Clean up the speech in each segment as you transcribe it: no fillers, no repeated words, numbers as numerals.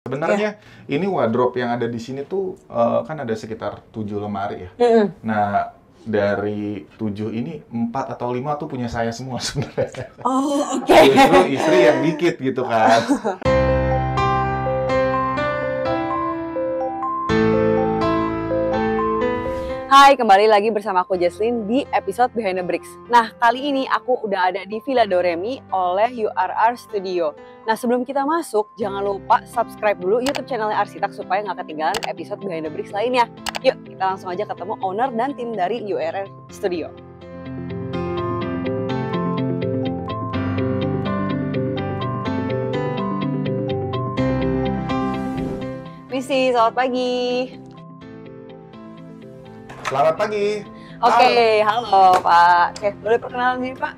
Iya. Sebenarnya ini wardrobe yang ada di sini tuh kan ada sekitar 7 lemari ya. Nah, dari 7 ini 4 atau 5 tuh punya saya semua sebenarnya. Oh, oke. Justru istri yang dikit gitu kan. Hai, kembali lagi bersama aku Jesslyn di episode Behind the Bricks. Nah, kali ini aku udah ada di Villa Doremi oleh URR Studio. Nah, sebelum kita masuk, jangan lupa subscribe dulu YouTube channelnya Arsitak supaya nggak ketinggalan episode Behind the Bricks lainnya. Yuk, kita langsung aja ketemu owner dan tim dari URR Studio. Misi, selamat pagi. Selamat pagi. Oke, halo Pak. Oke, boleh perkenalan diri Pak?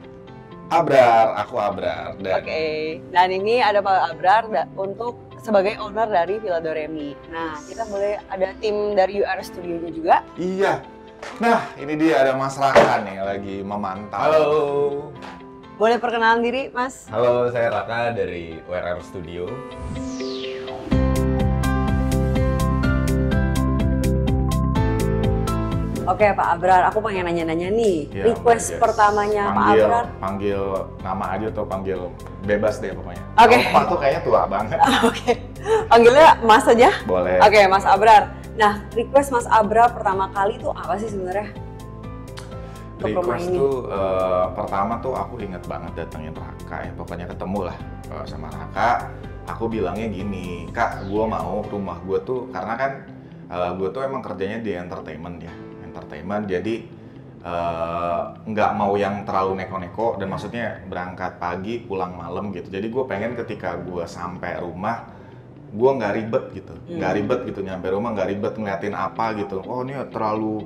Abrar, aku Abrar. Oke, dan ini ada Pak Abrar untuk sebagai owner dari Villa Doremi. Nah, kita boleh ada tim dari UR Studio-nya juga. Iya. Nah, ini dia ada Mas Raka nih lagi memantau. Halo. Boleh perkenalan diri, Mas? Halo, saya Raka dari URR Studio. Oke, Pak Abrar, aku pengen nanya-nanya nih. Iya, Request Mbak Jess. pertamanya Pak Abrar. Panggil nama aja atau panggil bebas deh pokoknya. Oke. Kalau Pak tuh kayaknya tua banget. Oke, panggilnya Mas aja? Boleh. Oke, Mas Abrar. Nah, request Mas Abrar pertama kali itu apa sih sebenarnya? Untuk rumah Request ini. tuh pertama tuh aku inget banget datengin Raka ya, pokoknya ketemu lah sama Raka. Aku bilangnya gini, Kak, gue mau rumah gue tuh karena kan gue tuh emang kerjanya di entertainment ya, jadi nggak mau yang terlalu neko-neko dan maksudnya berangkat pagi pulang malam gitu. Jadi gue pengen ketika gue sampai rumah gue nggak ribet gitu, nyampe rumah nggak ribet ngeliatin apa gitu. Oh ini terlalu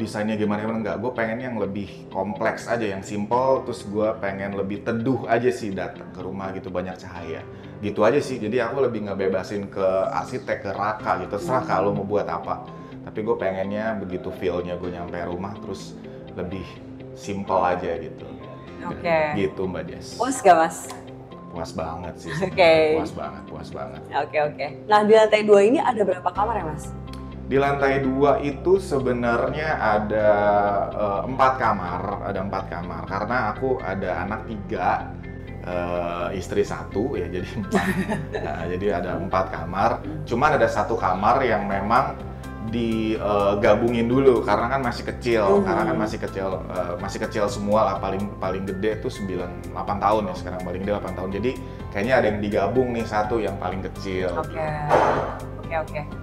desainnya gimana nggak, gue pengen yang lebih kompleks aja, yang simple, terus gue pengen lebih teduh aja sih datang ke rumah gitu, banyak cahaya gitu aja sih. Jadi aku lebih ngebebasin ke arsitek, ke Raka gitu, terserah kalau mau buat apa, tapi gue pengennya begitu feel-nya gue nyampe rumah terus lebih simple aja gitu. Oke. Gitu Mbak Jess. Puas gak, Mas? Puas banget sih. Oke. Puas banget. Oke. Nah, di lantai 2 ini ada berapa kamar ya, Mas? Di lantai 2 itu sebenarnya ada 4 kamar, karena aku ada anak 3, istri 1 ya, jadi 4. Nah, jadi ada 4 kamar. Cuman ada 1 kamar yang memang digabungin dulu karena kan masih kecil, masih kecil semua lah, paling gede tuh 8 tahun ya sekarang, paling gede 8 tahun. Jadi kayaknya ada yang digabung nih, 1 yang paling kecil. Oke.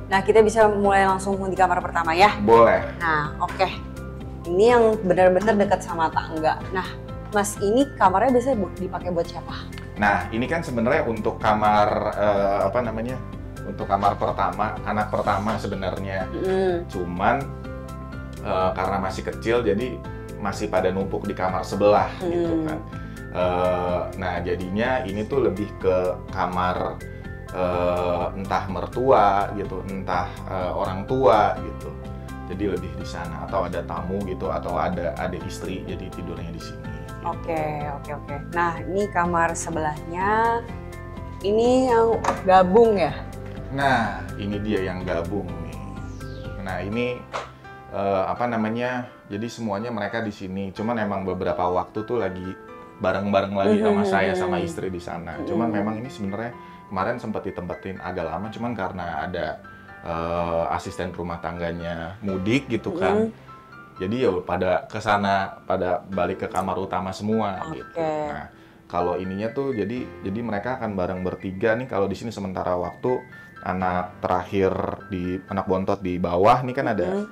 Nah, kita bisa mulai langsung di kamar pertama ya? Boleh. Nah, oke. Ini yang benar-benar dekat sama tangga. Nah, Mas, ini kamarnya biasanya dipakai buat siapa? Nah, ini kan sebenarnya untuk kamar untuk kamar pertama, anak pertama sebenarnya. Cuman karena masih kecil, jadi masih pada numpuk di kamar sebelah gitu kan. Nah, jadinya ini tuh lebih ke kamar entah mertua gitu, entah orang tua gitu. Jadi lebih di sana, atau ada tamu gitu, atau ada istri, jadi tidurnya di sini. Oke. Nah, ini kamar sebelahnya. Ini yang gabung ya? Nah, ini dia yang gabung nih. Nah, ini jadi semuanya mereka di sini. Cuman emang beberapa waktu tuh lagi bareng-bareng lagi sama saya sama istri di sana. Cuman memang ini sebenarnya kemarin sempat ditempatin agak lama, cuman karena ada asisten rumah tangganya mudik gitu kan. Jadi ya pada kesana, pada balik ke kamar utama semua gitu. Nah, kalau ininya tuh jadi mereka akan bareng bertiga nih kalau di sini sementara waktu. Anak terakhir anak bontot di bawah nih kan ada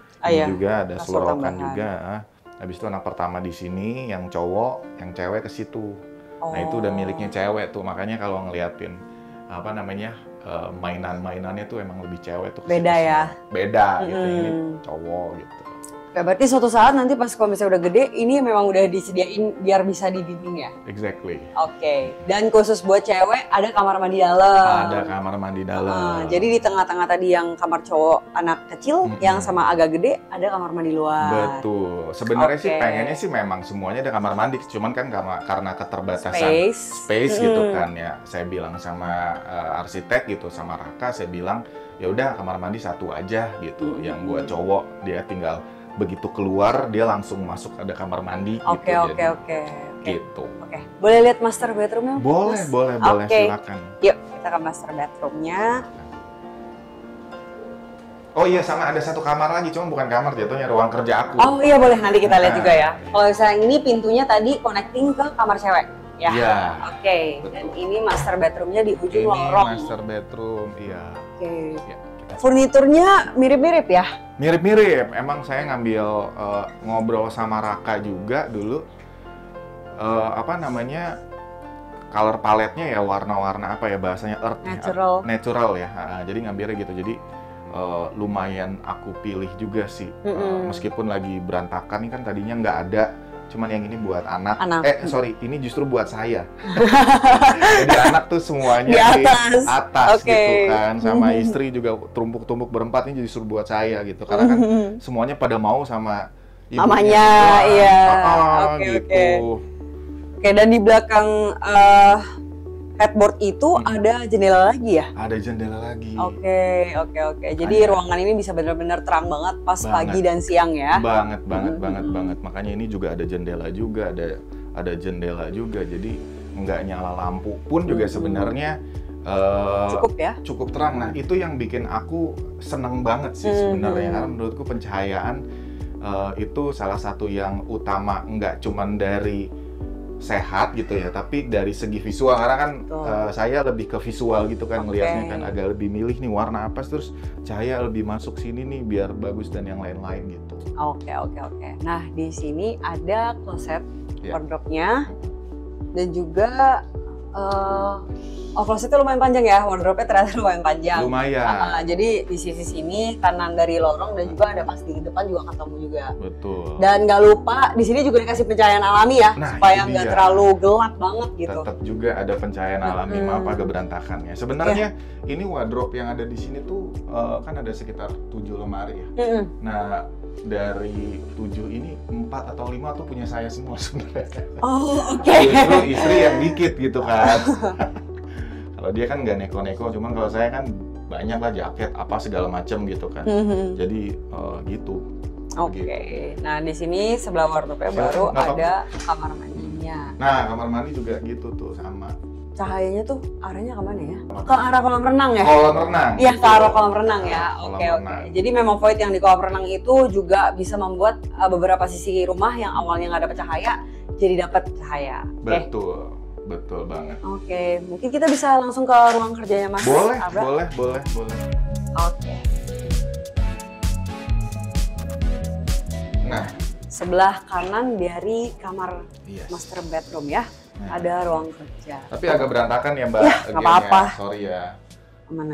juga ada selorokan juga. Habis itu anak pertama di sini yang cowok, yang cewek ke situ. Nah, itu udah miliknya cewek tuh. Makanya kalau ngeliatin mainan-mainannya tuh emang lebih cewek tuh. Beda ya? Beda gitu, ini cowok gitu. Oke, berarti suatu saat nanti pas kalau misalnya udah gede, ini memang udah disediain biar bisa di dinding ya? Exactly. Oke, dan khusus buat cewek ada kamar mandi dalam. Ada kamar mandi dalam. Jadi di tengah-tengah tadi yang kamar cowok anak kecil, yang sama agak gede ada kamar mandi luar. Betul. Sebenarnya sih pengennya sih memang semuanya ada kamar mandi, cuman kan karena keterbatasan space gitu kan ya. Saya bilang sama arsitek gitu, sama Raka, saya bilang ya udah kamar mandi satu aja gitu. Yang buat cowok dia tinggal begitu keluar dia langsung masuk ada kamar mandi Oke. gitu. Oke. Boleh lihat master bedroomnya? Boleh silakan. Yuk kita ke master bedroomnya. Oh iya, sama ada satu kamar lagi, cuma bukan kamar, jatuhnya ruang kerja aku. Oh iya, boleh nanti kita lihat juga ya. Kalau misalnya ini pintunya tadi connecting ke kamar cewek ya. Iya. Oke. Dan ini master bedroomnya di ujung lorong. Ini master bedroom, iya. Oke. Ya, furniturnya mirip-mirip ya? Mirip-mirip. Emang saya ngambil ngobrol sama Raka juga dulu. Color paletnya ya warna-warna apa ya bahasanya earth. Natural ya. Jadi ngambilnya gitu. Jadi lumayan aku pilih juga sih. Meskipun lagi berantakan, ini kan tadinya nggak ada. Cuman yang ini buat anak. Ini justru buat saya. Jadi anak tuh semuanya di atas gitu kan. Sama istri juga tumpuk-tumpuk berempat, ini justru buat saya gitu. Karena kan semuanya pada mau sama ibunya. Mamanya, iya. Gitu. Oke, dan di belakang headboard itu ada jendela lagi ya? Ada jendela lagi. Oke. Jadi ruangan ini bisa benar-benar terang banget pas pagi dan siang ya? Banget. Makanya ini juga ada jendela juga, ada jendela juga. Jadi nggak nyala lampu pun juga sebenarnya cukup ya? Cukup terang. Nah itu yang bikin aku seneng banget sih sebenarnya. Karena menurutku pencahayaan itu salah satu yang utama, nggak cuman dari sehat gitu ya, tapi dari segi visual, karena kan saya lebih ke visual gitu kan, ngelihatnya kan agak lebih milih nih warna apa, terus cahaya lebih masuk sini nih biar bagus dan yang lain-lain gitu. Oke. Nah di sini ada closet, wardrobe-nya, dan juga closet-nya lumayan panjang ya, wardrobe-nya ternyata lumayan panjang. Lumayan. Jadi di sisi sini kanan dari lorong, dan juga ada pas di depan juga ketemu juga. Betul. Dan nggak lupa di sini juga dikasih pencahayaan alami ya, supaya nggak terlalu gelap banget gitu. Tetap juga ada pencahayaan alami, maaf agak berantakan ya. Sebenarnya ini wardrobe yang ada di sini tuh kan ada sekitar 7 lemari ya. Nah dari 7 ini 4 atau 5 tuh punya saya semua sebenarnya. Justru istri yang dikit gitu kan. Kalau dia kan nggak neko-neko, cuman kalau saya kan banyak lah, jaket apa segala macam gitu kan. Jadi gitu. Oke. Nah di sini sebelah wardrobe baru ada kamar mandinya. Nah kamar mandi juga gitu tuh sama. Cahayanya tuh arahnya kemana ya? Ke arah kolam renang ya? Kolam renang. Iya, ke arah kolam renang ya. Oke. Jadi memang void yang di kolam renang itu juga bisa membuat beberapa sisi rumah yang awalnya nggak dapat cahaya jadi dapat cahaya. Betul banget. Oke, mungkin kita bisa langsung ke ruang kerjanya Mas Abra? Boleh. Oke. Nah, sebelah kanan dari kamar master bedroom ya, ada ruang kerja. Tapi agak berantakan ya Mbak. Ya, nggak apa-apa. Sorry ya. Aman.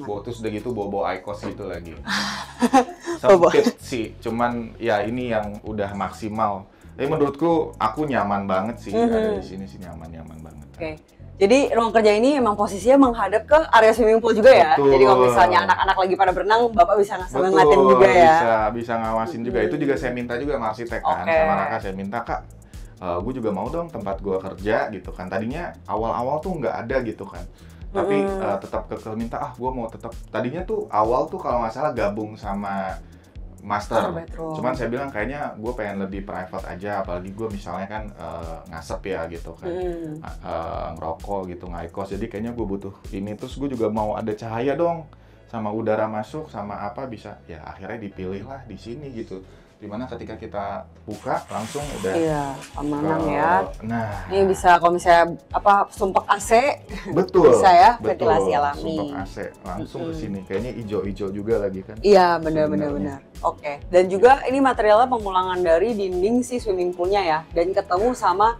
Terus udah gitu bobo IQOS gitu lagi. Sempit sih, cuman ya ini yang udah maksimal. Tapi menurutku aku nyaman banget sih ada di sini sih, nyaman banget. Oke. Jadi ruang kerja ini memang posisinya menghadap ke area swimming pool juga ya. Betul. Jadi kalau misalnya anak-anak lagi pada berenang, Bapak bisa sambil ngeliatin juga ya. Bisa ngawasin juga. Itu juga saya minta juga sama arsitek kan, sama Raka saya minta, Kak, gue juga mau dong tempat gue kerja gitu kan. Tadinya awal-awal tuh nggak ada gitu kan. Tapi tetap minta, gue mau tetap. Tadinya tuh awal tuh kalau nggak salah gabung sama master. Cuman saya bilang kayaknya gue pengen lebih private aja, apalagi gue misalnya kan ngasep ya gitu kan, ngerokok gitu, ngaikos, jadi kayaknya gue butuh ini. Terus gue juga mau ada cahaya dong, sama udara masuk, sama apa bisa, ya akhirnya dipilih lah di sini gitu. Dimana ketika kita buka langsung udah aman ya. Nah, ini bisa kalau misalnya sumpek AC, betul, bisa ya, ventilasi alami. Sumpek AC langsung ke sini, kayaknya hijau-hijau juga lagi kan. Iya, benar. Oke. Dan juga ini materialnya pemulangan dari dinding si swimming poolnya ya, dan ketemu sama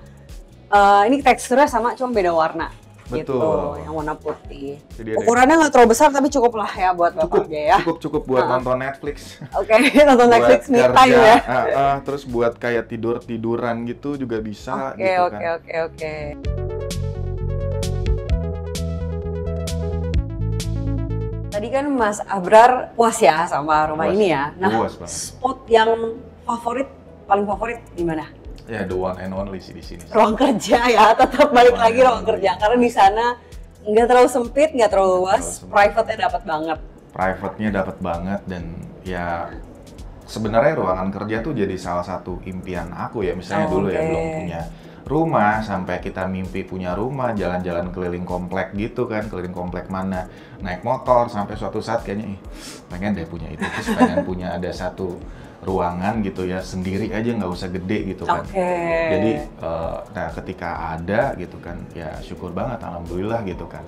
ini teksturnya sama cuma beda warna. Betul. Gitu, yang warna putih. Itu dia deh. Ukurannya nggak terlalu besar tapi cukup lah ya buat Cukup, bapaknya ya. cukup buat nonton Netflix. Oke, nonton Netflix me Buat time ya. terus buat kayak tiduran gitu juga bisa Oke, gitu oke, kan. oke. Tadi kan Mas Abrar puas ya sama rumah Puas. ini ya. Nah, Puas banget. spot yang paling favorit di mana? Ya the one and only sih di sini. Ruang kerja ya, tetap balik Ruang lagi and ruang only. kerja karena di sana nggak terlalu sempit, nggak terlalu luas, Terlalu sempit. private-nya dapat banget. Private-nya dapat banget dan ya sebenarnya ruangan kerja tuh jadi salah satu impian aku ya. Misalnya dulu ya Oke. belum punya rumah, sampai kita mimpi punya rumah, jalan-jalan keliling komplek gitu kan, keliling komplek mana, naik motor, sampai suatu saat kayaknya pengen deh punya itu, terus pengen punya ada satu ruangan gitu ya, sendiri aja nggak usah gede gitu kan. Oke. Jadi, nah ketika ada gitu kan, ya syukur banget, alhamdulillah gitu kan,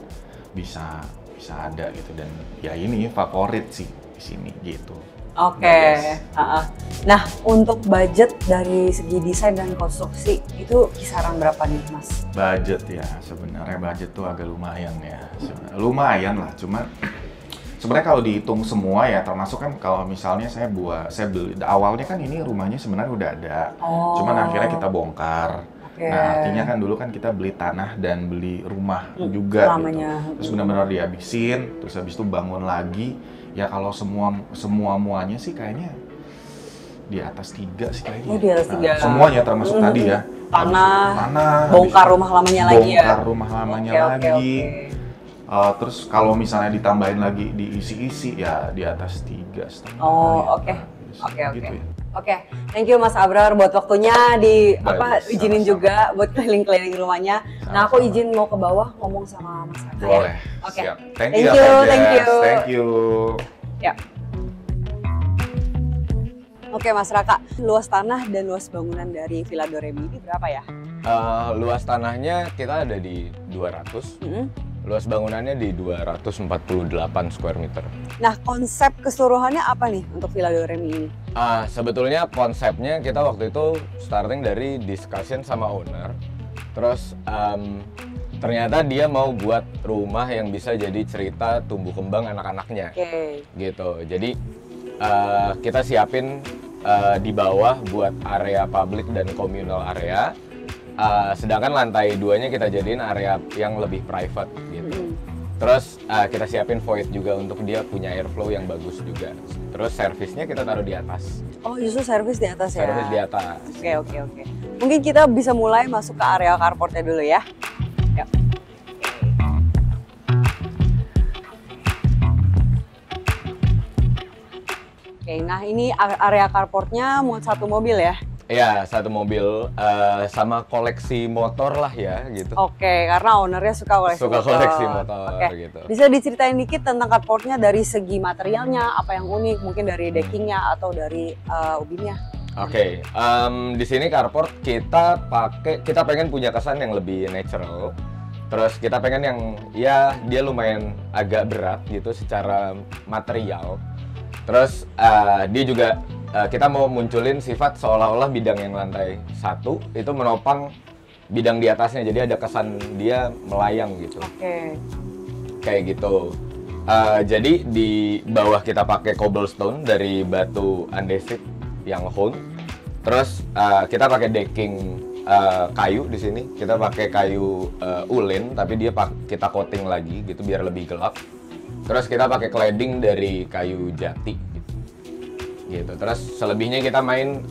bisa ada gitu dan ya ini favorit sih di sini gitu. Oke. Yes. Nah, untuk budget dari segi desain dan konstruksi itu kisaran berapa nih, Mas? Budget ya, sebenarnya budget tuh agak lumayan ya. Lumayan lah, cuma sebenarnya kalau dihitung semua ya, termasuk kan kalau misalnya saya beli awalnya kan ini rumahnya sebenarnya udah ada. Oh. Cuman akhirnya kita bongkar. Oke. Nah, artinya kan dulu kan kita beli tanah dan beli rumah juga lamanya. gitu. Terus benar-benar dihabisin, terus habis itu bangun lagi. Ya kalau muanya sih kayaknya di atas 3 sih kayaknya. Oh, di atas 3. Semuanya termasuk tadi ya. Tanah, bongkar rumah lamanya lagi ya. Bongkar rumah lamanya lagi. Terus kalau misalnya ditambahin lagi diisi-isi ya di atas 3,5. Oh, kali ya. oke. Gitu ya. Oke, thank you Mas Abrar buat waktunya Baik, izinin sama-sama. juga buat keliling-keliling rumahnya. Nah, aku Sama-sama. izin mau ke bawah ngomong sama Mas Raka ya. Boleh. Oke. Siap. Thank ya, you, Kak thank Jess. you. Thank you. Ya. Oke Mas Raka, luas tanah dan luas bangunan dari Villa Doremi ini berapa ya? Luas tanahnya kita ada di 200, luas bangunannya di 248 square meter. Nah, konsep keseluruhannya apa nih untuk Villa Doremi ini? Sebetulnya konsepnya kita waktu itu starting dari discussion sama owner, terus ternyata dia mau buat rumah yang bisa jadi cerita tumbuh kembang anak-anaknya. Oke. Gitu. Jadi kita siapin di bawah buat area public dan communal area. Sedangkan lantai 2-nya kita jadiin area yang lebih private gitu. Terus kita siapin void juga untuk dia punya airflow yang bagus juga. Terus servisnya kita taruh di atas. Oh, justru servis di atas ya? Servis di atas. Oke. Mungkin kita bisa mulai masuk ke area carportnya dulu ya. Yuk. Oke, nah ini area carportnya muat satu mobil ya? Iya, satu mobil sama koleksi motor lah ya gitu. Oke, karena ownernya suka koleksi Suka motor. koleksi motor Oke. gitu. Bisa diceritain dikit tentang carportnya dari segi materialnya, apa yang unik, mungkin dari deckingnya atau dari ubinnya? Oke, di sini carport kita pengen punya kesan yang lebih natural. Terus kita pengen yang ya dia lumayan agak berat gitu secara material. Terus dia juga kita mau munculin sifat seolah-olah bidang yang lantai 1 itu menopang bidang di atasnya, jadi ada kesan dia melayang gitu. Oke. Kayak gitu. Jadi di bawah kita pakai cobblestone dari batu andesit yang honed. Terus kita pakai decking kayu di sini. Kita pakai kayu ulin, tapi kita coating lagi gitu biar lebih gelap. Terus kita pakai cladding dari kayu jati gitu. Terus selebihnya kita main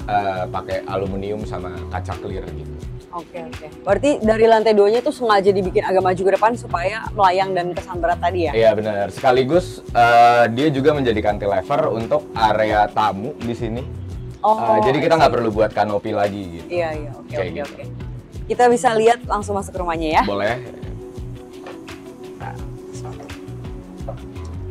pakai aluminium sama kaca clear gitu. Oke. Berarti dari lantai 2-nya itu sengaja dibikin agak maju ke depan supaya melayang dan kesan berat tadi ya? Iya benar. Sekaligus dia juga menjadi cantilever untuk area tamu di sini. Jadi kita nggak perlu buat kanopi lagi gitu. Iya. Oke. Gitu. Kita bisa lihat langsung masuk ke rumahnya ya? Boleh.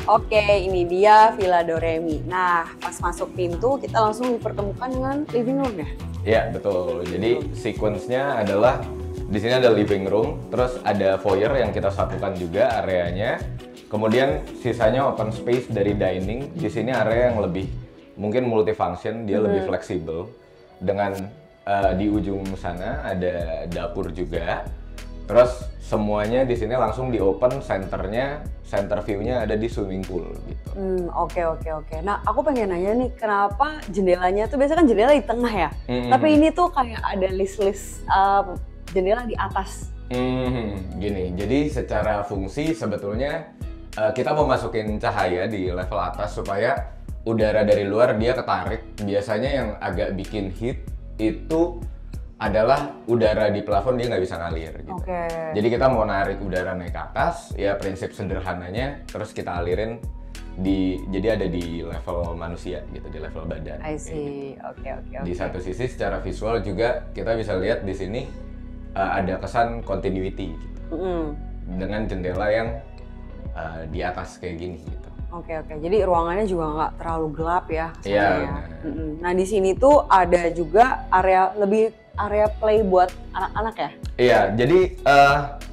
Oke, ini dia Villa Doremi. Nah, pas masuk pintu kita langsung dipertemukan dengan living room ya? Iya betul. Jadi sequence-nya adalah di sini ada living room, terus ada foyer yang kita satukan juga areanya. Kemudian sisanya open space dari dining. Di sini area yang lebih mungkin multifunction, dia lebih fleksibel. Dengan di ujung sana ada dapur juga. Terus semuanya di sini langsung di open, center view-nya ada di swimming pool gitu. Oke. Nah, aku pengen nanya nih, kenapa jendelanya tuh biasanya kan jendela di tengah ya? Tapi ini tuh kayak ada list jendela di atas. Gini, jadi secara fungsi sebetulnya kita mau masukin cahaya di level atas supaya udara dari luar dia ketarik. Biasanya yang agak bikin heat itu adalah udara di plafon dia nggak bisa ngalir gitu. Jadi kita mau narik udara naik ke atas, ya prinsip sederhananya terus kita alirin jadi ada di level manusia gitu, di level badan. I see. Gitu. Oke. Di satu sisi secara visual juga kita bisa lihat di sini ada kesan continuity gitu. Dengan jendela yang di atas kayak gini gitu. Oke. Jadi ruangannya juga nggak terlalu gelap ya. Iya. Nah, di sini tuh ada juga area play buat anak-anak ya? Iya, jadi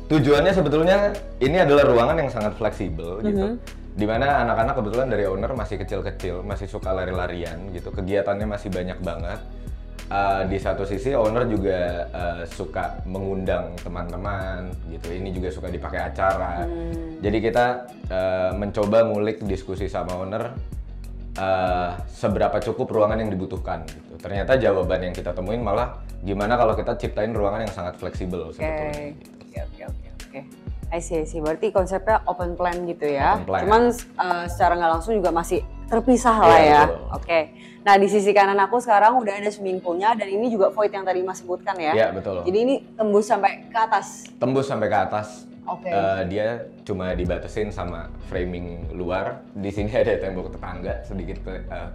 tujuannya sebetulnya ini adalah ruangan yang sangat fleksibel gitu. Dimana anak-anak kebetulan dari owner masih kecil-kecil, masih suka lari-larian gitu, kegiatannya masih banyak banget. Di satu sisi owner juga suka mengundang teman-teman gitu, ini juga suka dipakai acara. Jadi kita mencoba ngulik diskusi sama owner seberapa cukup ruangan yang dibutuhkan gitu. Ternyata jawaban yang kita temuin malah gimana kalau kita ciptain ruangan yang sangat fleksibel sebetulnya. Oke. I see. Berarti konsepnya open plan gitu ya. Open plan. Cuman secara nggak langsung juga masih terpisah lah ya. Oke. Nah, di sisi kanan aku sekarang udah ada swimming poolnya dan ini juga void yang tadi Mas sebutkan ya. Iya, betul. Jadi ini tembus sampai ke atas. Tembus sampai ke atas. Oke. Dia cuma dibatasin sama framing luar. Di sini ada tembok tetangga sedikit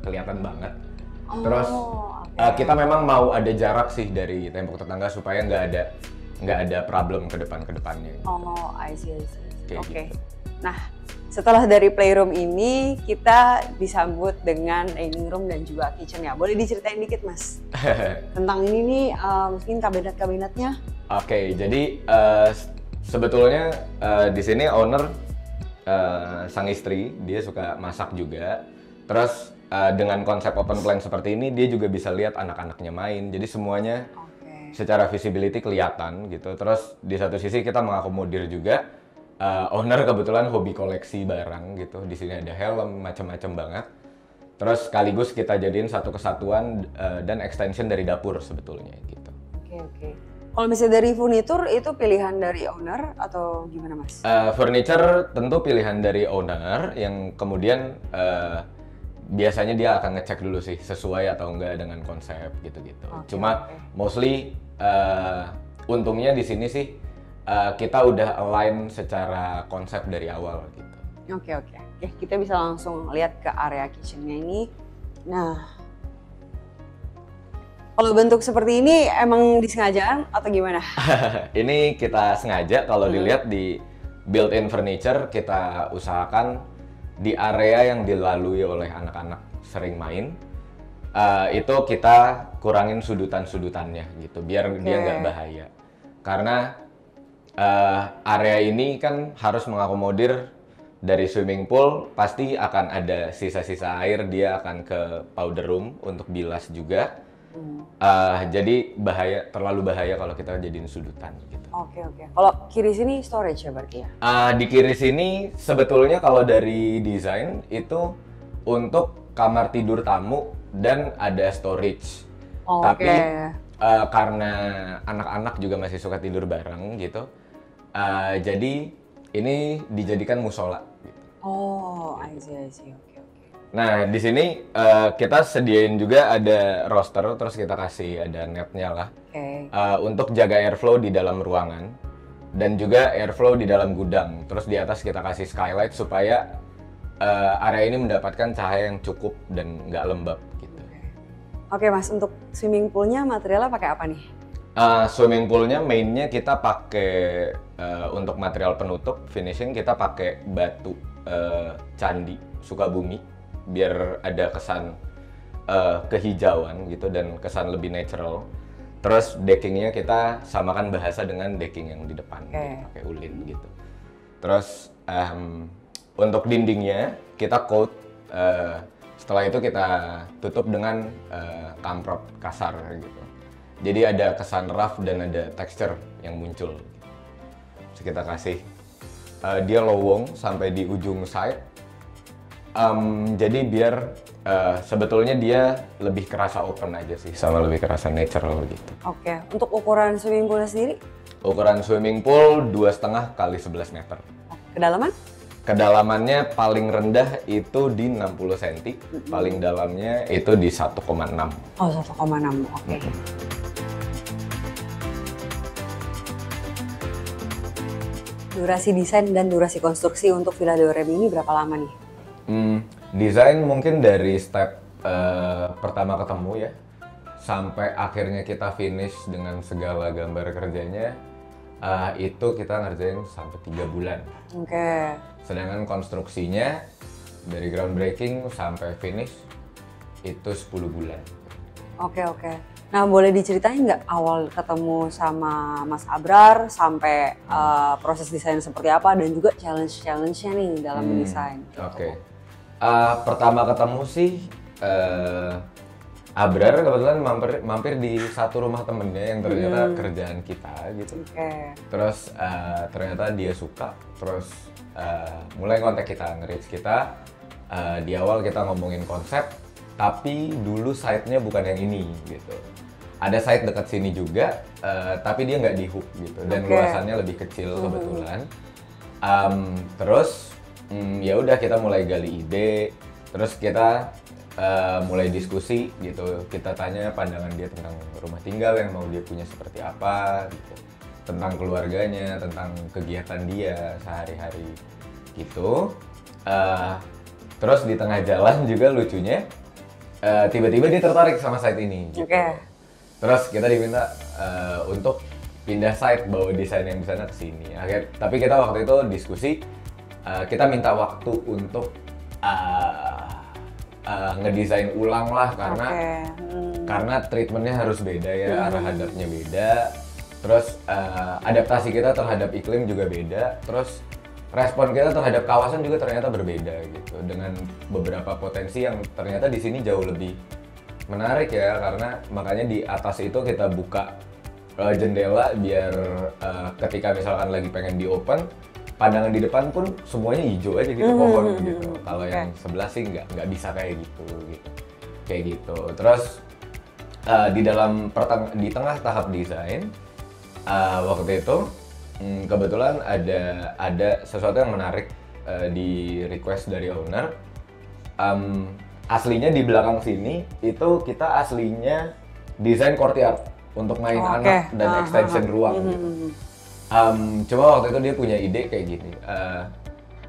kelihatan banget. Terus kita memang mau ada jarak sih dari tembok tetangga supaya nggak ada problem ke depannya. I see. Oke. Gitu. Nah, setelah dari playroom ini kita disambut dengan dining room dan juga kitchen ya. Boleh diceritain dikit Mas tentang ini nih, mungkin kabinet-kabinetnya? Oke, jadi sebetulnya di sini owner sang istri dia suka masak juga. Terus dengan konsep open plan seperti ini dia juga bisa lihat anak-anaknya main. Jadi semuanya secara visibility kelihatan gitu. Terus di satu sisi kita mengakomodir juga owner kebetulan hobi koleksi barang gitu. Di sini ada helm macam-macam banget. Terus sekaligus kita jadiin satu kesatuan dan extension dari dapur sebetulnya gitu. Oke. Kalau misalnya dari furnitur itu pilihan dari owner atau gimana Mas? Furniture tentu pilihan dari owner yang kemudian biasanya dia akan ngecek dulu sih sesuai atau enggak dengan konsep gitu-gitu. Cuma mostly untungnya di sini sih kita udah align secara konsep dari awal gitu. Oke, kita bisa langsung lihat ke area kitchennya ini. Nah, kalau bentuk seperti ini emang disengajaan atau gimana? Ini kita sengaja kalau dilihat di built-in furniture kita usahakan di area yang dilalui oleh anak-anak sering main. Itu kita kurangin sudutan-sudutannya gitu biar dia nggak bahaya karena area ini kan harus mengakomodir dari swimming pool pasti akan ada sisa-sisa air, dia akan ke powder room untuk bilas juga. Jadi terlalu bahaya kalau kita jadiin sudutan gitu. Oke. Kalau kiri sini storage ya berarti ya? Di kiri sini sebetulnya kalau dari desain itu untuk kamar tidur tamu dan ada storage. Tapi karena anak-anak juga masih suka tidur bareng gitu, jadi ini dijadikan musola. Gitu. I see. Oke. Nah di sini kita sediain juga ada roster, terus kita kasih ada netnya lah untuk jaga airflow di dalam ruangan dan juga airflow di dalam gudang. Terus di atas kita kasih skylight supaya area ini mendapatkan cahaya yang cukup dan nggak lembab gitu. Oke Mas, untuk swimming poolnya materialnya pakai apa nih? Swimming poolnya mainnya kita pakai untuk material penutup finishing kita pakai batu candi Sukabumi biar ada kesan kehijauan gitu dan kesan lebih natural. Terus deckingnya kita samakan bahasa dengan decking yang di depan gitu, pakai ulin gitu. Terus untuk dindingnya kita coat, setelah itu kita tutup dengan kamprot kasar gitu. Jadi ada kesan rough dan ada texture yang muncul. kita kasih dia lowong sampai di ujung side. Jadi biar sebetulnya dia lebih kerasa open aja sih, sama lebih kerasa natural gitu. Oke, untuk ukuran swimming poolnya sendiri? Ukuran swimming pool 2,5 kali 11 meter. Kedalaman? Kedalamannya paling rendah itu di 60 cm, paling dalamnya itu di 1,6. Oh, 1,6, oke. Durasi desain dan durasi konstruksi untuk Villa Doremi ini berapa lama nih? Desain mungkin dari step pertama ketemu ya, sampai akhirnya kita finish dengan segala gambar kerjanya, itu kita ngerjain sampai 3 bulan. Oke. Sedangkan konstruksinya dari groundbreaking sampai finish itu 10 bulan. Oke. Nah, boleh diceritain nggak awal ketemu sama Mas Abrar sampai proses desain seperti apa dan juga challenge-nya nih dalam mendesain? Oke. Pertama ketemu sih Abrar kebetulan mampir di satu rumah temennya yang ternyata kerjaan kita gitu. Oke. Terus ternyata dia suka, terus mulai kontak kita, nge-reach kita. Di awal kita ngomongin konsep, tapi dulu site-nya bukan yang ini gitu. Ada site dekat sini juga, tapi dia nggak di hook gitu, dan luasannya lebih kecil kebetulan. Terus ya udah kita mulai gali ide, terus kita mulai diskusi gitu. Kita tanya pandangan dia tentang rumah tinggal yang mau dia punya seperti apa gitu, tentang keluarganya, tentang kegiatan dia sehari-hari gitu. Terus di tengah jalan juga lucunya tiba-tiba dia tertarik sama site ini gitu. Terus kita diminta untuk pindah site, bawa desain yang di sana ke sini. Tapi kita waktu itu diskusi, kita minta waktu untuk ngedesain ulang lah, karena treatmentnya harus beda ya, arah hadapnya beda. Terus adaptasi kita terhadap iklim juga beda. Terus respon kita terhadap kawasan juga ternyata berbeda gitu, dengan beberapa potensi yang ternyata di sini jauh lebih menarik ya, karena makanya di atas itu kita buka jendela biar ketika misalkan lagi pengen di open, pandangan di depan pun semuanya hijau aja gitu, pohon gitu. Kalau yang sebelah sih nggak bisa kayak gitu. Kayak gitu. Terus di tengah tahap desain waktu itu kebetulan ada sesuatu yang menarik di request dari owner. Aslinya di belakang sini itu kita aslinya desain courtyard untuk main anak dan extension ruang gitu. Cuma waktu itu dia punya ide kayak gini,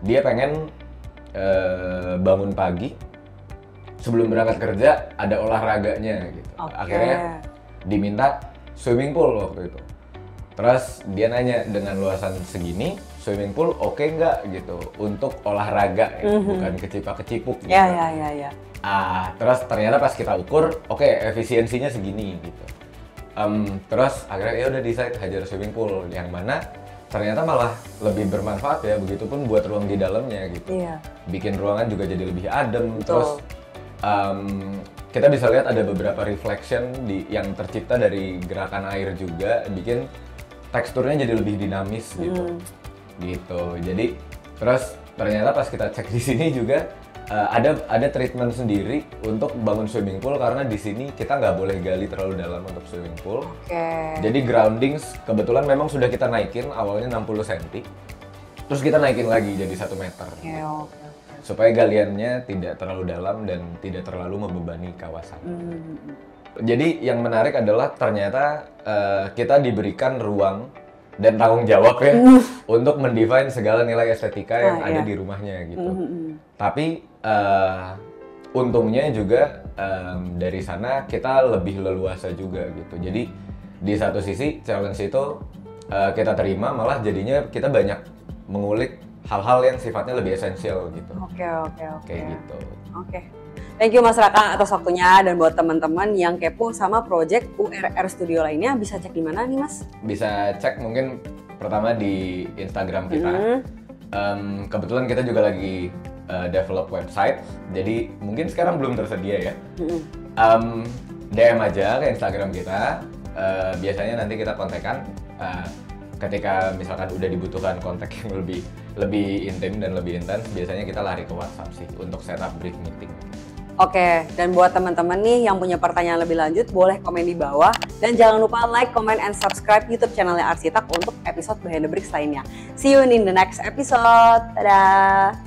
dia pengen bangun pagi sebelum berangkat kerja ada olahraganya gitu. Akhirnya diminta swimming pool waktu itu. Terus dia nanya, dengan luasan segini swimming pool oke nggak gitu untuk olahraga ya, bukan kecipak-kecipuk gitu. Ya. Terus ternyata pas kita ukur, oke, efisiensinya segini gitu. Terus akhirnya ya udah decide hajar swimming pool, yang mana ternyata malah lebih bermanfaat ya, begitupun buat ruang di dalamnya gitu. Bikin ruangan juga jadi lebih adem. Terus kita bisa lihat ada beberapa reflection yang tercipta dari gerakan air juga, bikin teksturnya jadi lebih dinamis gitu. Jadi terus ternyata pas kita cek di sini juga ada treatment sendiri untuk bangun swimming pool, karena di sini kita nggak boleh gali terlalu dalam untuk swimming pool. Jadi grounding kebetulan memang sudah kita naikin, awalnya 60 cm, terus kita naikin lagi jadi 1 meter. Supaya galiannya tidak terlalu dalam dan tidak terlalu membebani kawasan. Jadi yang menarik adalah ternyata kita diberikan ruang dan tanggung jawab ya untuk mendefine segala nilai estetika yang ada di rumahnya gitu. Tapi untungnya juga dari sana kita lebih leluasa juga gitu. Jadi di satu sisi challenge itu kita terima, malah jadinya kita banyak mengulik hal-hal yang sifatnya lebih esensial gitu. Kayak gitu. Thank you Mas Raka atas waktunya, dan buat teman-teman yang kepo sama project URR Studio lainnya bisa cek di mana nih Mas? Bisa cek mungkin pertama di Instagram kita. Kebetulan kita juga lagi develop website, jadi mungkin sekarang belum tersedia ya. DM aja ke Instagram kita, biasanya nanti kita kontekan. ketika misalkan udah dibutuhkan kontak yang lebih intim dan lebih intens, biasanya kita lari ke WhatsApp sih untuk setup brief meeting. Oke, dan buat teman-teman nih yang punya pertanyaan lebih lanjut, boleh komen di bawah. Dan jangan lupa like, comment, and subscribe YouTube channelnya Arsitak untuk episode Behind the Bricks lainnya. See you in the next episode. Dadah!